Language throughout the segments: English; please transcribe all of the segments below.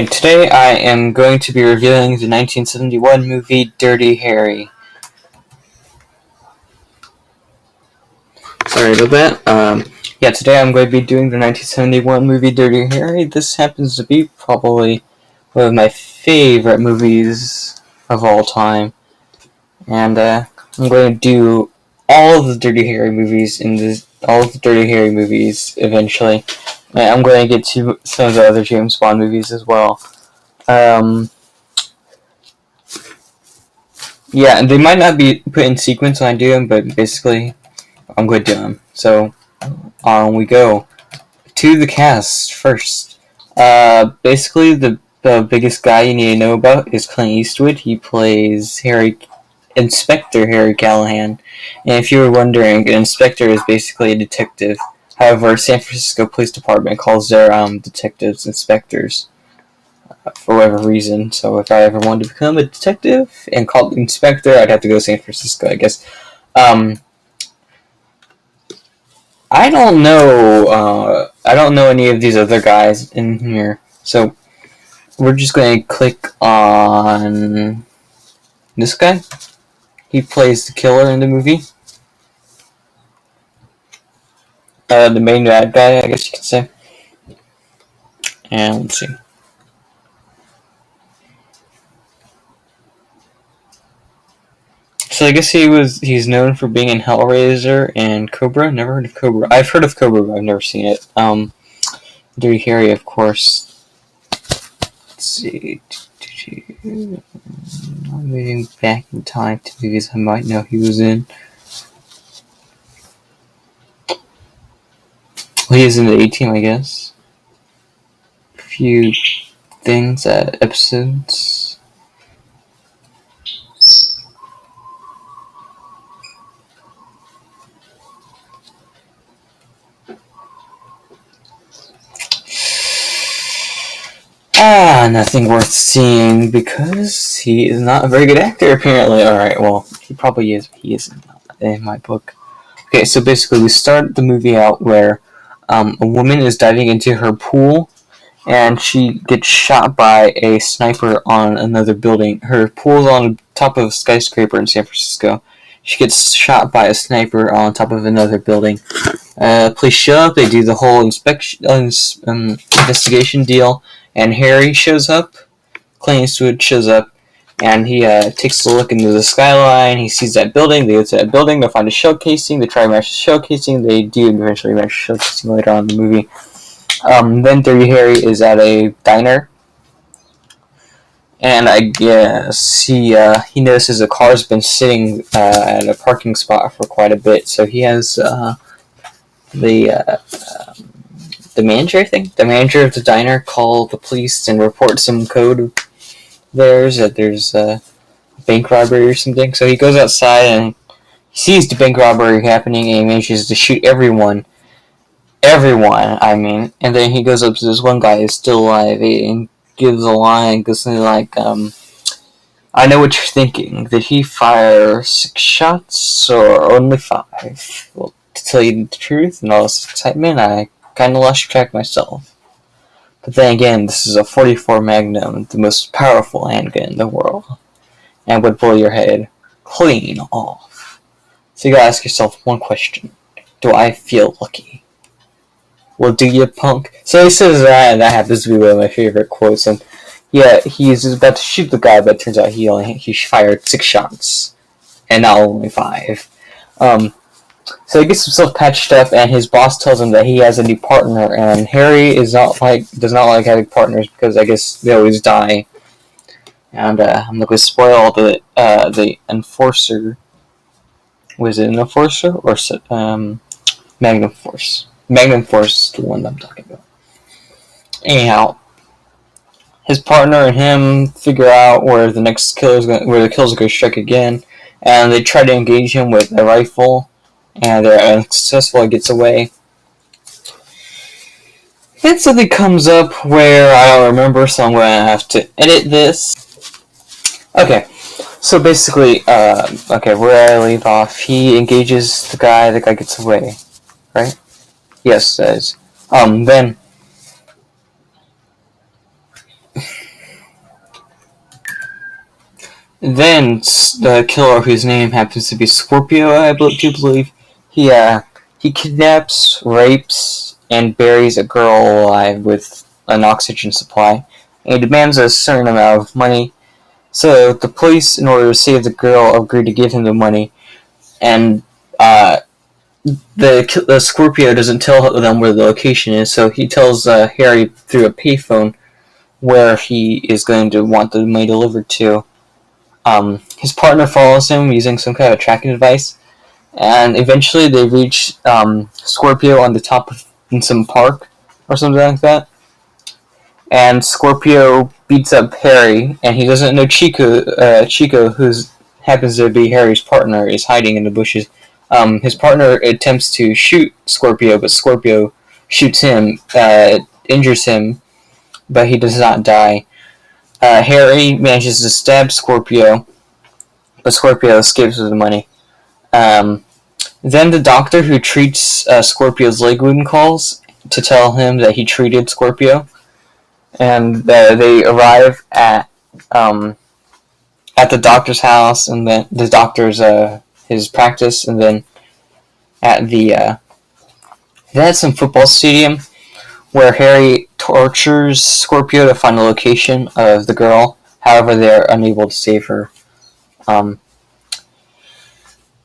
Okay, today I am going to be reviewing the 1971 movie Dirty Harry. Sorry about that. Today I'm going to be doing the 1971 movie Dirty Harry. This happens to be probably one of my favorite movies of all time. And I'm going to do all of the Dirty Harry movies eventually. And I'm going to get to some of the other James Bond movies as well. And they might not be put in sequence when I do them, but basically, I'm going to do them. So, on we go. To the cast first. Basically, the biggest guy you need to know about is Clint Eastwood. He plays Inspector Harry Callahan. And if you were wondering, an inspector is basically a detective. However, San Francisco Police Department calls their detectives inspectors. For whatever reason. So if I ever wanted to become a detective and called inspector, I'd have to go to San Francisco, I guess. I don't know any of these other guys in here. So we're just going to click on this guy. He plays the killer in the movie. The main bad guy, I guess you could say. And let's see. So I guess he's known for being in Hellraiser and Cobra. Never heard of Cobra. I've heard of Cobra, but I've never seen it. Dirty Harry, of course. Let's see. I'm moving back in time to movies I might know he was in. Well, he is in the A-Team, I guess. A few things, episodes. Nothing worth seeing because he is not a very good actor, apparently. Alright, well, he probably is, but he isn't in my book. Okay, so basically we start the movie out where a woman is diving into her pool and she gets shot by a sniper on another building. Her pool's on top of a skyscraper in San Francisco. She gets shot by a sniper on top of another building. Police show up, they do the whole investigation deal, and Harry shows up. Clint Eastwood shows up, and he takes a look into the skyline. He sees that building. They go to that building. They find a shell casing. They try to match the shell casing. They do eventually match the shell casing later on in the movie. Then Dirty Harry is at a diner, and I guess he notices a car's been sitting at a parking spot for quite a bit. So he has the manager, I think, the manager of the diner, call the police and report some code of theirs that there's a bank robbery or something. So he goes outside and he sees the bank robbery happening and he manages to shoot everyone, I mean. And then he goes up to this one guy who's still alive and gives a line, goes something like, I know what you're thinking. Did he fire 6 shots or only 5? Well, to tell you the truth, and all this excitement, I kind of lost track myself. But then again, this is a .44 Magnum, the most powerful handgun in the world, and would blow your head clean off. So you gotta ask yourself one question: do I feel lucky? Well, do you, punk? So he says that, and that happens to be one of my favorite quotes. And yeah, he's about to shoot the guy, but it turns out he fired 6 shots, and not only 5. So he gets himself patched up, and his boss tells him that he has a new partner. And Harry does not like having partners because I guess they always die. And I'm not going to spoil all the enforcer. Was it an enforcer or Magnum Force? Magnum Force is the one that I'm talking about. Anyhow, his partner and him figure out where the kills are going to strike again, and they try to engage him with a rifle. And they're unsuccessful, it gets away. Then something comes up where I don't remember, so I'm going to have to edit this. Okay, so basically, where I leave off, he engages the guy gets away, right? Yes, says. Then Then the killer, whose name happens to be Scorpio, I do believe, he kidnaps, rapes, and buries a girl alive with an oxygen supply. And he demands a certain amount of money. So the police, in order to save the girl, agree to give him the money. And the Scorpio doesn't tell them where the location is, so he tells Harry through a payphone where he is going to want the money delivered to. His partner follows him using some kind of tracking device, and eventually they reach Scorpio on the top of in some park or something like that. And Scorpio beats up Harry, and he doesn't know Chico, who happens to be Harry's partner, is hiding in the bushes. His partner attempts to shoot Scorpio, but Scorpio shoots him, injures him, but he does not die. Harry manages to stab Scorpio, but Scorpio escapes with the money. Then the doctor who treats Scorpio's leg wound calls to tell him that he treated Scorpio, and they arrive at the doctor's house, and then the doctor's his practice, and then at the that's some football stadium where Harry tortures Scorpio to find the location of the girl. However, they're unable to save her.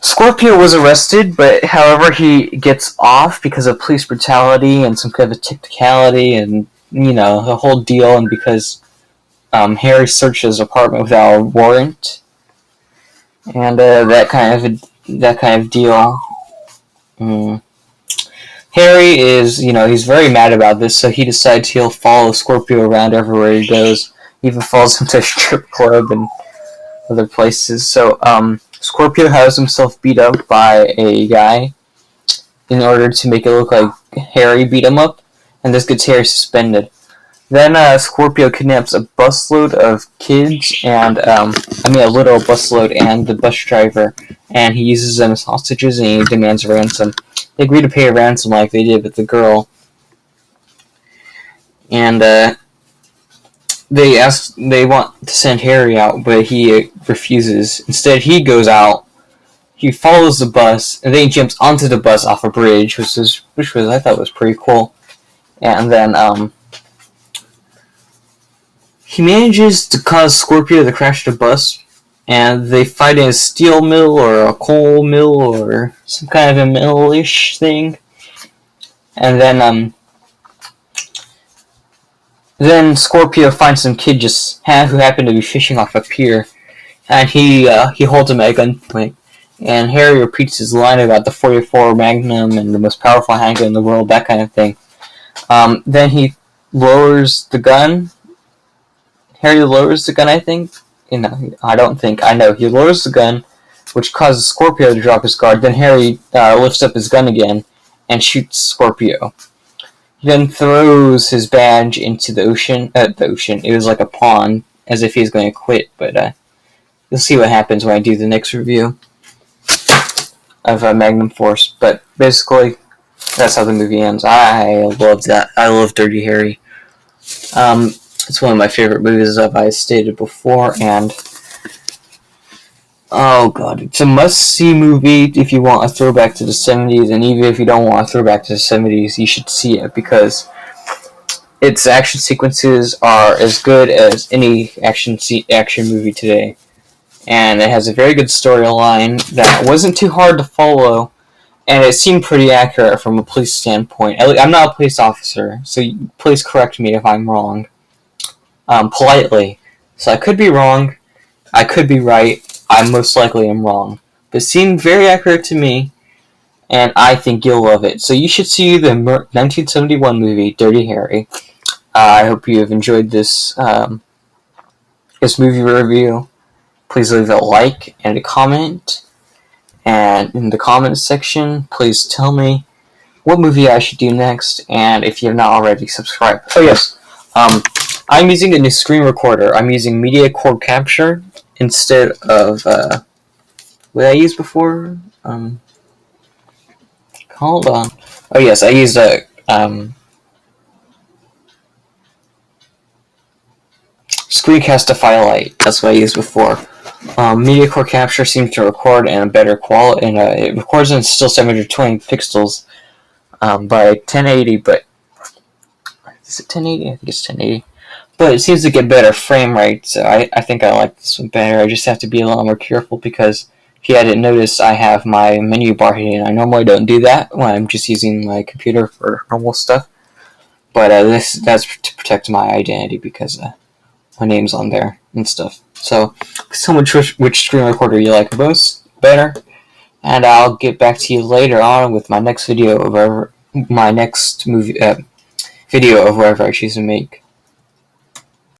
Scorpio was arrested, but however he gets off because of police brutality and some kind of technicality and the whole deal, and because Harry searched his apartment without a warrant, and that kind of deal. Harry is, he's very mad about this, so he decides he'll follow Scorpio around everywhere he goes. He even follows him to a strip club and other places. So, Scorpio has himself beat up by a guy in order to make it look like Harry beat him up, and this gets Harry suspended. Then Scorpio kidnaps a busload of kids, and a little busload and the bus driver, and he uses them as hostages, and he demands a ransom. They agree to pay a ransom like they did with the girl, and they want to send Harry out, but he refuses. Instead, he goes out. He follows the bus, and then he jumps onto the bus off a bridge, which I thought was pretty cool. And then he manages to cause Scorpio to crash the bus, and they fight in a steel mill or a coal mill or some kind of a mill-ish thing. And then Scorpio finds some kid who happened to be fishing off a pier, and he holds him at gunpoint. And Harry repeats his line about the .44 Magnum and the most powerful handgun in the world, that kind of thing. Then he lowers the gun. Harry lowers the gun, I think. I don't think. I know. He lowers the gun, which causes Scorpio to drop his guard. Then Harry lifts up his gun again and shoots Scorpio. He then throws his badge into the ocean. It was like a pond, as if he's going to quit. But you'll see what happens when I do the next review of Magnum Force. But basically, that's how the movie ends. I love that. I love Dirty Harry. It's one of my favorite movies, as I stated before, and oh god, it's a must-see movie if you want a throwback to the 70s, and even if you don't want a throwback to the 70s, you should see it, because its action sequences are as good as any action movie today, and it has a very good storyline that wasn't too hard to follow, and it seemed pretty accurate from a police standpoint. I'm not a police officer, so please correct me if I'm wrong. Politely. So I could be wrong, I could be right, I most likely am wrong. But it seemed very accurate to me, and I think you'll love it. So you should see the 1971 movie, Dirty Harry. I hope you have enjoyed this movie review. Please leave a like and a comment, and in the comments section, please tell me what movie I should do next, and if you have not already, subscribe. Oh yes, I'm using a new screen recorder. I'm using Media Core Capture instead of what I used before. Hold on. Oh yes, I used a Screencastify Lite. That's what I used before. Media core capture seems to record in a better quality, and it records in still 720 pixels by 1080. But is it 1080? I think it's 1080. But it seems to get better frame rate, so I think I like this one better. I just have to be a little more careful because if you hadn't noticed, I have my menu bar hidden. I normally don't do that when I'm just using my computer for normal stuff. But that's to protect my identity because my name's on there and stuff. So, tell me which screen recorder you like most better, and I'll get back to you later on with my next video of my next movie video of whatever I choose to make.